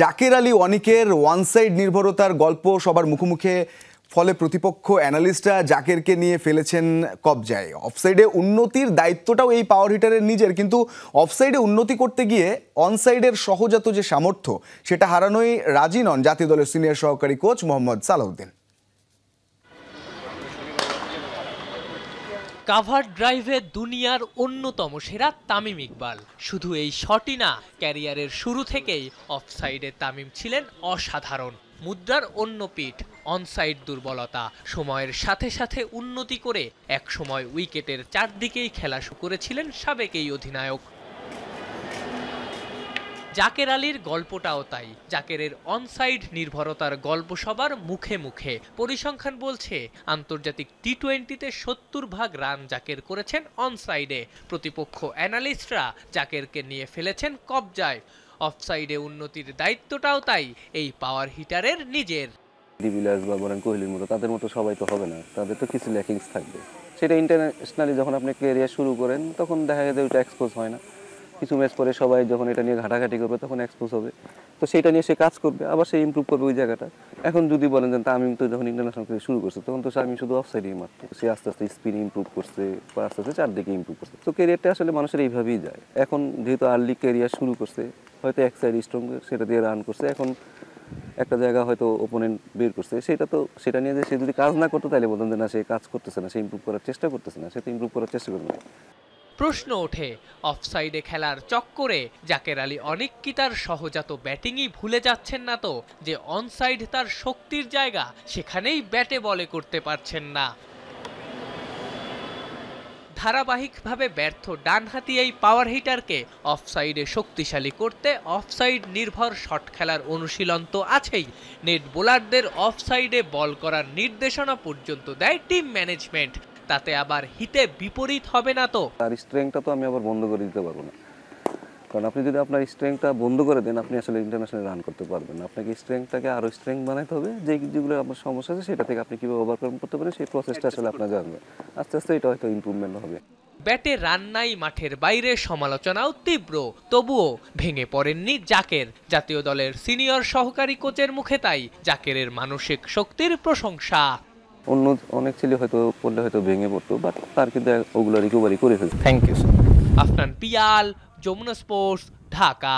Zaker Ali অনিকের one side নির্ভরতার গল্প সবার মুখোমুখি, ফলে প্রতিপক্ষ অ্যানালিস্টরা জাকেরকে নিয়ে ফেলেছেন কবজায়। অফসাইডে উন্নতির দায়িত্বটাও এই পাওয়ার হিটারের নিজের, কিন্তু অফসাইডে উন্নতি করতে গিয়ে অনসাইডের সহজাত যে সামর্থ্য সেটা হারানোই রাজি নন জাতীয় দলের সিনিয়র সহকারী কোচ মোহাম্মদ সালাউদ্দিন। কাভার ড্রাইভে দুনিয়ার অন্যতম সেরা তামিম ইকবাল। শুধু এই শটই না, ক্যারিয়ারের শুরু থেকেই অফসাইডে তামিম ছিলেন অসাধারণ। মুদ্রার অন্য পিঠ অনসাইড দুর্বলতা। সময়ের সাথে সাথে উন্নতি করে একসময় উইকেটের চারদিকেই খেলা শুরু করেছিলেন সাবেক এই অধিনায়ক। জাকের আলীর গল্পটাও তাই। জাকেরের অনসাইড নির্ভরতার গল্প সবার মুখে মুখে। পরিসংখ্যান বলছে আন্তর্জাতিক টি-20-তে 70% রান জাকের করেছেন অনসাইডে। প্রতিপক্ষ অ্যানালিস্টরা জাকেরকে নিয়ে ফেলেছেন কবজায়। অফসাইডে উন্নতির দায়িত্বটাও তাই এই পাওয়ার হিটারের নিজের। ডিভিলিয়ার্স বা বলেন কোহলির মতো তাদের মতো সবাই তো হবে না, তাদের তো কিছু ল্যাকিংস থাকবে। সেটা ইন্টারন্যাশনালি যখন আপনি ক্যারিয়ার শুরু করেন তখন দেখা যায় ওইটা এক্সপোজ হয় না। কিছু ম্যাচ পরে সবাই যখন এটা নিয়ে ঘাটাঘাটি করবে তখন এক্সপোজ হবে, তো সেটা নিয়ে সে কাজ করবে, আবার সে ইমপ্রুভ করবে ওই জায়গাটা। এখন যদি বলেন যে তামিম তো যখন ইন্টারন্যাশনাল ক্রিকেট শুরু করছে তখন তো আমি শুধু অফসাইডেই মারতো, সে আস্তে আস্তে স্পিন ইমপ্রুভ করছে, আস্তে আস্তে চারদিকে ইমপ্রুভ করছে। তো ক্যারিয়ারটা আসলে মানুষের এইভাবেই যায়। এখন যেহেতু আর্লি ক্যারিয়ার শুরু করছে, হয়তো এক সাইড স্ট্রং, সেটা দিয়ে রান করছে, এখন একটা জায়গা হয়তো ওপোনেন্ট বের করছে, সেটা নিয়ে যে সে যদি কাজ না করতো তাহলে বলতেন যে না, সে কাজ করতেছে না, সে ইমপ্রুভ করার চেষ্টা করতেছে না, সে তো ইমপ্রুভ করার চেষ্টা করবে। প্রশ্ন ওঠে, অফসাইডে খেলার চক্করে জাকের আলী অনেক কি তার সহজাত ব্যাটিংই ভুলে যাচ্ছেন না তো, যে অনসাইড তার শক্তির জায়গা, সেখানেই ব্যাটে বলে করতে পারছেন না। ধারাবাহিকভাবে ব্যর্থ ডানহাতি এই পাওয়ার হিটারকে অফসাইডে শক্তিশালী করতে অফসাইড নির্ভর শট খেলার অনুশীলন তো আছেই, নেট বোলারদের অফসাইডে বল করার নির্দেশনা পর্যন্ত দেয় টিম ম্যানেজমেন্ট। তাতে আবার হিতে বিপরীত হবে না তো? তার স্ট্রেংথটা তো আমি আবার বন্ধ করে দিতে পারবো না, কারণ আপনি যদি আপনার স্ট্রেংথটা বন্ধ করে দেন আপনি আসলে ইন্টারন্যাশনাল রান করতে পারবেন না। আপনাকে স্ট্রেংথটাকে আরও স্ট্রেংথ বানাতে হবে, যেগুলো আপনার সমস্যা আছে সেটা থেকে আপনি কীভাবে ওভারকাম করতে পারেন সেই প্রসেসটা আসলে আপনার জানবেন। আস্তে আস্তে এটা হয়তো ইমপ্রুভমেন্ট হবে। ব্যাটে রান নাই, মাঠের বাইরে সমালোচনাও তীব্র, তবুও ভেঙে পড়েননি জাকের। জাতীয় দলের সিনিয়র সহকারী কোচের মুখে তাই জাকেরের মানসিক শক্তির প্রশংসা। অন্য অনেক ছেলে হয়তো পড়লে হয়তো ভেঙে পড়তো, বাট তার কিন্তু ওগুলো রিকভারি করে ফেলছে। Thank you. Afnan Piyal, Jamuna sports, Dhaka.